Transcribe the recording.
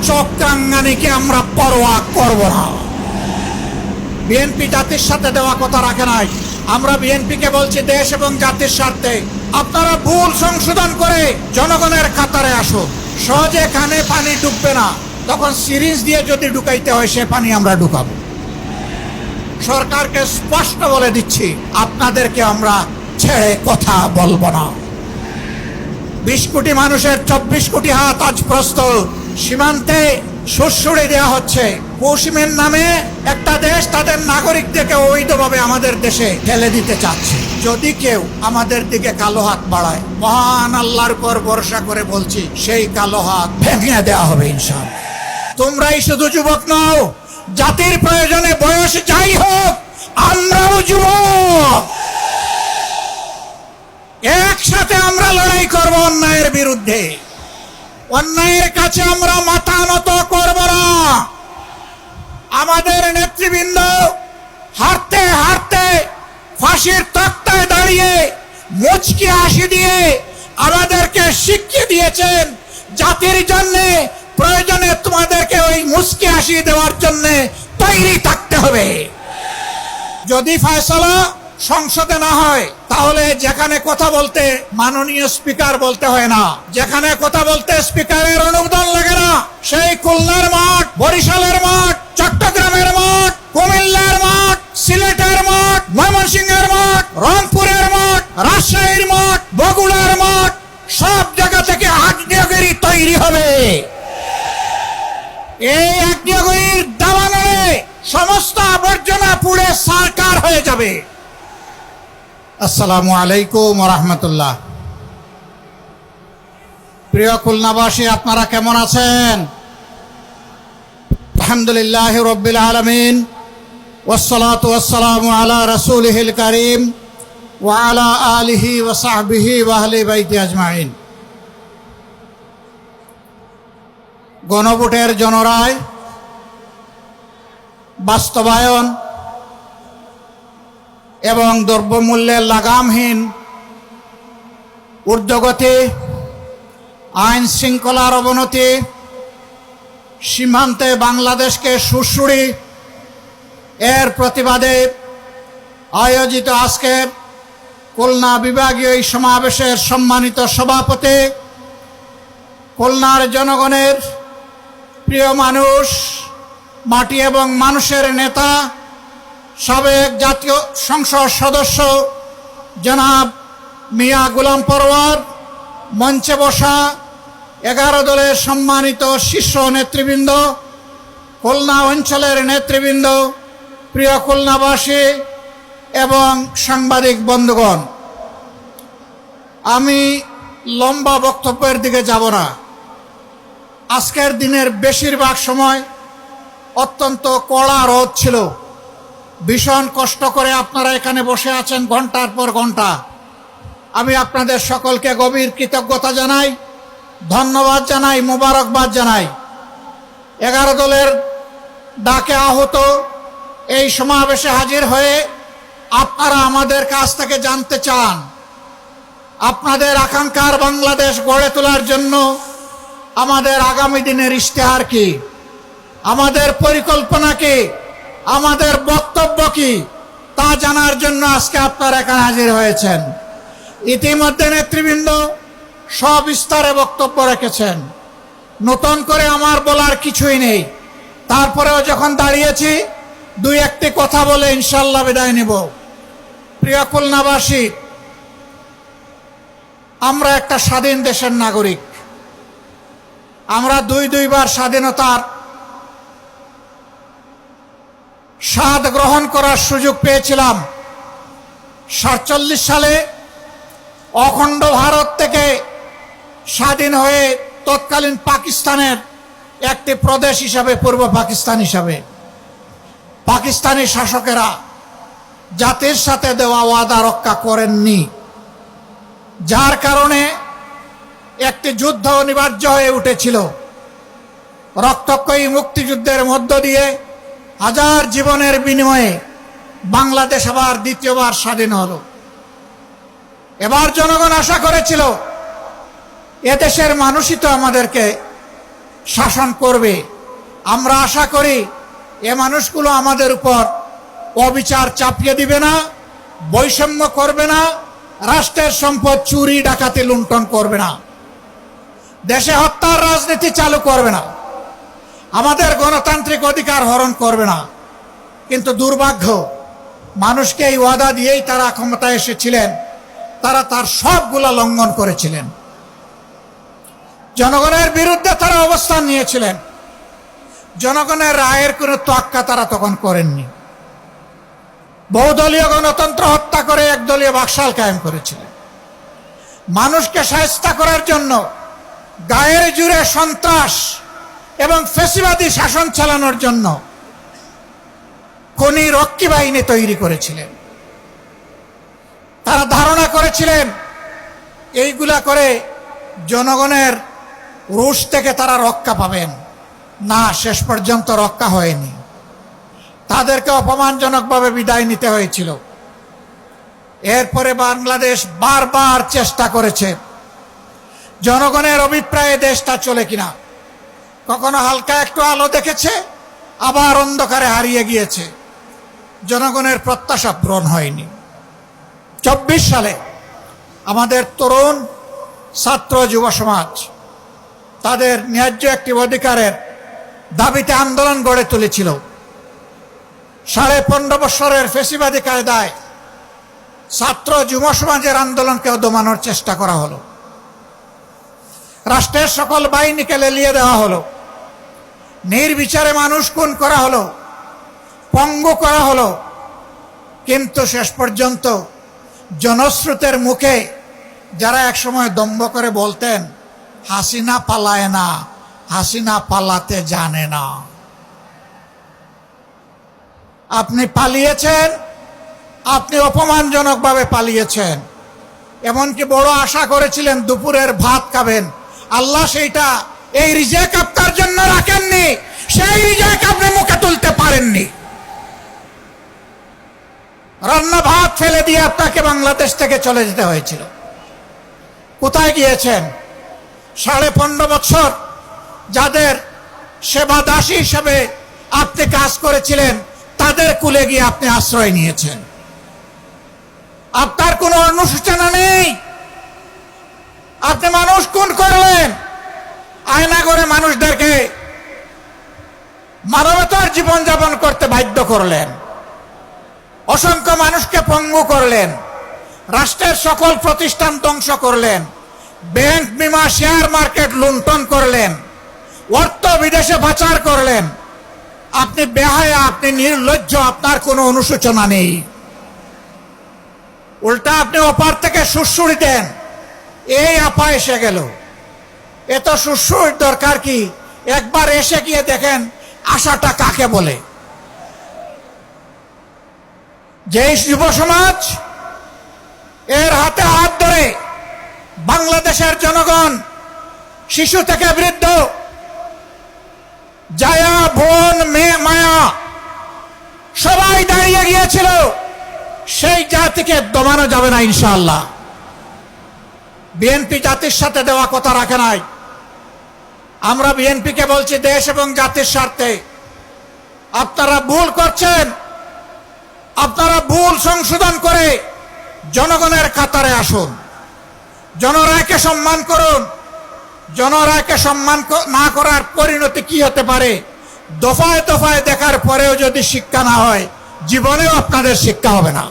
চক্রাঙ্গানিকে আমরা পরোয়া করব না। বিএনপি জাতির সাথে দেওয়া কথা রাখে নাই। আমরা বিএনপিকে বলছি, দেশ এবং জাতির স্বার্থে আপনারা ভুল সংশোধন করে জনগণের কাতারে আসো। সহজে কানে পানি ঢুকবে না, তখন সিরিজ দিয়ে যদি ঢুকাইতে হয় সে পানি আমরা ঢুকাবো। সরকারকে স্পষ্ট বলে দিচ্ছি, আপনাদেরকে আমরা ছেড়ে কথা বলবো না। 20 কোটি মানুষের 24 কোটি হাত আজ প্রস্তুত। সীমান্তে সুড়সুড়ি দেওয়া হচ্ছে। পশ্চিমের নামে একটা দেশ তাদের নাগরিকদেরকে অবৈধভাবে আমাদের দেশে ঠেলে দিতে চাচ্ছে। যদি কেউ আমাদের দিকে কালো হাত বাড়ায়, মহান আল্লাহর উপর ভরসা করে বলছি, সেই কালো হাত ভেঙে দেওয়া হবে ইনশাআল্লাহ। তোমরাই শুধু যুবক নও, জাতির প্রয়োজনে বয়স যাই হোক আমরাও যুবক। একসাথে আমরা লড়াই করব অন্যায়ের বিরুদ্ধে। অন্যায়ের কাছে আমরা মাথা নত করব না। আমাদের নেতৃবৃন্দ হাঁটতে হাঁটতে ফাঁসির তক্তায় দাঁড়িয়ে মুচকি হাসি দিয়ে আমাদেরকে শিখিয়ে দিয়েছেন, জাতির জন্য প্রয়োজনে তোমাদেরকে ওই মুচকি হাসি দেওয়ার জন্য তৈরি থাকতে হবে। যদি ফয়সালা সংসদে না হয়, তাহলে যেখানে কথা বলতে মাননীয় স্পিকার বলতে হয় না, যেখানে কথা বলতে স্পিকারের অনুমোদন লাগে না, সেই খুলনার মাঠ, বরিশালের মাঠ, চট্টগ্রামের মাঠ, কুমিল্লার মাঠ, সিলেটের মাঠ, ময়মনসিংহের মাঠ, রংপুরের মাঠ, রাজশাহীর মাঠ, বগুড়ার মাঠ, সব জায়গা থেকে আগ্নেয়গিরি তৈরি হবে। এই আগ্নেয়গিরির দাবানলে সমস্ত আবর্জনা পুড়ে সারকার হয়ে যাবে। আসসালামু আলাইকুম ওয়া রাহমাতুল্লাহ। প্রিয় খুলনাবাসী, আপনারা কেমন আছেন? আলহামদুলিল্লাহি রাব্বিল আলামিন, ওয়াসসালাতু ওয়াসসালামু আলা রাসূলিহিল কারীম ওয়া আলা আলিহি ওয়া সাহবিহি ওয়া আহলি বাইতি আজমাইন। গণভোটের জনরায় বাস্তবায়ন এবং দ্রব্যমূল্যের লাগামহীন ঊর্ধ্বগতি, আইন শৃঙ্খলার অবনতি, সীমান্তে বাংলাদেশকে সুড়সুড়ি, এর প্রতিবাদে আয়োজিত আজকের খুলনা বিভাগীয় এই সমাবেশের সম্মানিত সভাপতি, খুলনার জনগণের প্রিয় মানুষ, মাটি এবং মানুষের নেতা, সাবেক জাতীয় সংসদ সদস্য জনাব মিয়া গোলাম পরওয়ার, মঞ্চে বসা 11 দলের সম্মানিত শীর্ষ নেতৃবৃন্দ, খুলনা অঞ্চলের নেতৃবৃন্দ, প্রিয় খুলনাবাসী এবং সাংবাদিক বন্ধুগণ, আমি লম্বা বক্তব্যের দিকে যাব না। আজকের দিনের বেশিরভাগ সময় অত্যন্ত কড়া রোদ ছিল। ভীষণ কষ্ট করে আপনারা এখানে বসে আছেন ঘন্টার পর ঘন্টা। আমি আপনাদের সকলকে গভীর কৃতজ্ঞতা জানাই, ধন্যবাদ জানাই, মোবারকবাদ জানাই। 11 দলের ডাকে আহত এই সমাবেশে হাজির হয়ে আপনারা আমাদের কাছ থেকে জানতে চান, আপনাদের আকাঙ্ক্ষার বাংলাদেশ গড়ে তোলার জন্য আমাদের আগামী দিনের ইশতেহার কি, আমাদের পরিকল্পনা কি, আমাদের বক্তব্য কি, তা জানার জন্য আজকে আপনারা এখানে হাজির হয়েছেন। ইতিমধ্যে নেতৃবৃন্দ সবিস্তারে বক্তব্য রেখেছেন, নতুন করে আমার বলার কিছুই নেই। তারপরেও যখন দাঁড়িয়েছি, 2-1টি কথা বলে ইনশাআল্লাহ বিদায় নেব। প্রিয় খুলনাবাসী, আমরা একটা স্বাধীন দেশের নাগরিক। আমরা দুইবার স্বাধীনতার স্বাদ গ্রহণ করার সুযোগ পেয়েছিলাম। 47 সালে অখণ্ড ভারত থেকে স্বাধীন হয়ে তৎকালীন পাকিস্তানের একটি প্রদেশ হিসাবে, পূর্ব পাকিস্তান হিসাবে, পাকিস্তানি শাসকেরা জাতির সাথে দেওয়া ওয়াদা রক্ষা করেননি, যার কারণে একটি যুদ্ধ অনিবার্য হয়ে উঠেছিল। রক্তক্ষয়ী মুক্তিযুদ্ধের মধ্য দিয়ে হাজার জীবনের বিনিময়ে বাংলাদেশ আবার দ্বিতীয়বার স্বাধীন হলো। এবার জনগণ আশা করেছিল, এদেশের মানুষই তো আমাদেরকে শাসন করবে। আমরা আশা করি এ মানুষগুলো আমাদের উপর অবিচার চাপিয়ে দিবে না, বৈষম্য করবে না, রাষ্ট্রের সম্পদ চুরি ডাকাতি লুণ্ঠন করবে না, দেশে হত্যার রাজনীতি চালু করবে না, আমাদের গণতান্ত্রিক অধিকার হরণ করবে না। কিন্তু দুর্ভাগ্য, মানুষকে এই ওয়াদা দিয়েই তারা ক্ষমতায় এসেছিলেন, তারা তার সবগুলা লঙ্ঘন করেছিলেন। জনগণের বিরুদ্ধে তারা অবস্থান নিয়েছিলেন, জনগণের রায়ের কোনো তোয়াক্কা তারা তখন করেননি। বহুদলীয় গণতন্ত্র হত্যা করে একদলীয় বাকশাল কায়েম করেছিলেন। মানুষকে শায়েস্তা করার জন্য গায়ের জুড়ে সন্ত্রাস এবং ফ্যাসিবাদী শাসন চালানোর জন্য খনি রক্ষী বাহিনী তৈরি করেছিলেন। তারা ধারণা করেছিলেন এইগুলা করে জনগণের রোষ থেকে তারা রক্ষা পাবেন। না, শেষ পর্যন্ত রক্ষা হয়নি। তাদেরকে অপমানজনকভাবে বিদায় নিতে হয়েছিল। এরপরে বাংলাদেশ বারবার চেষ্টা করেছে জনগণের অভিপ্রায়ে দেশটা চলে কিনা। কখনো হালকা একটু আলো দেখেছে, আবার অন্ধকারে হারিয়ে গিয়েছে। জনগণের প্রত্যাশা পূরণ হয়নি। 24 সালে আমাদের তরুণ ছাত্র যুব সমাজ তাদের ন্যায্য একটি অধিকারের দাবিতে আন্দোলন গড়ে তুলেছিল। 15.5 বছরের ফ্যাসিবাদী কায়দায় ছাত্র যুব সমাজের আন্দোলনকেও দমানোর চেষ্টা করা হলো। রাষ্ট্রের সকল বাহিনীকে লেলিয়ে দেওয়া হলো, নির্বিচারে মানুষ খুন করা হলো, পঙ্গু করা হলো। কিন্তু শেষ পর্যন্ত জনস্রোতের মুখে যারা একসময় দম্ভ করে বলতেন হাসিনা পালায় না, হাসিনা পালাতে জানে না, আপনি পালিয়েছেন, আপনি অপমানজনকভাবে পালিয়েছেন। এমনকি বড় আশা করেছিলেন দুপুরের ভাত খাবেন, আল্লাহ সেইটা এই রিজেক আপনার জন্য রাখেননি, সেই রিজেক আপনি মুখে তুলতে পারেননি। রান্না ভাত ফেলে দিয়ে আপনাকে বাংলাদেশ থেকে চলে যেতে হয়েছিল। কোথায় গিয়েছেন? 15.5 বছর যাদের সেবা দাসী হিসেবে আপনি কাজ করেছিলেন, তাদের কুলে গিয়ে আপনি আশ্রয় নিয়েছেন। আপনার কোনো অনুশোচনা নেই। আপনি মানুষ খুন করলেন, আয়না করে মানুষদেরকে মানবতার জীবনযাপন করতে বাধ্য করলেন, অসংখ্য মানুষকে পঙ্গু করলেন, রাষ্ট্রের সকল প্রতিষ্ঠান ধ্বংস করলেন, ব্যাংক বিমা শেয়ার মার্কেট লুণ্ঠন করলেন, অর্থ বিদেশে পাচার করলেন। আপনি বেহায়া, আপনি নির্লজ্জ, আপনার কোনো অনুশোচনা নেই। উল্টা আপনি অপার থেকে সুড়সুড়ি দেন, এই আপা এসে গেল। এত সুড়সুড়ির দরকার কি? একবার এসে গিয়ে দেখেন আশাটা কাকে বলে। যে যুব সমাজ এর হাতে হাত ধরে বাংলাদেশের জনগণ, শিশু থেকে বৃদ্ধ, জায়া, বোন, মেয়ে, মায়া সবাই দাঁড়িয়ে গিয়েছিল, সেই জাতিকে দমানো যাবে না ইনশাআল্লাহ। বিএনপি জাতির সাথে দেওয়া কথা রাখে নাই। আমরা বিএনপিকে বলছি, দেশ এবং জাতির স্বার্থে আপনারা ভুল করছেন, আপনারা ভুল সংশোধন করে জনগণের কাতারে আসুন, জনরায়কে সম্মান করুন। জনরায়কে সম্মান না করার পরিণতি কি হতে পারে দফায় দফায় দেখার পরেও যদি শিক্ষা না হয়, জীবনেও আপনাদের শিক্ষা হবে না।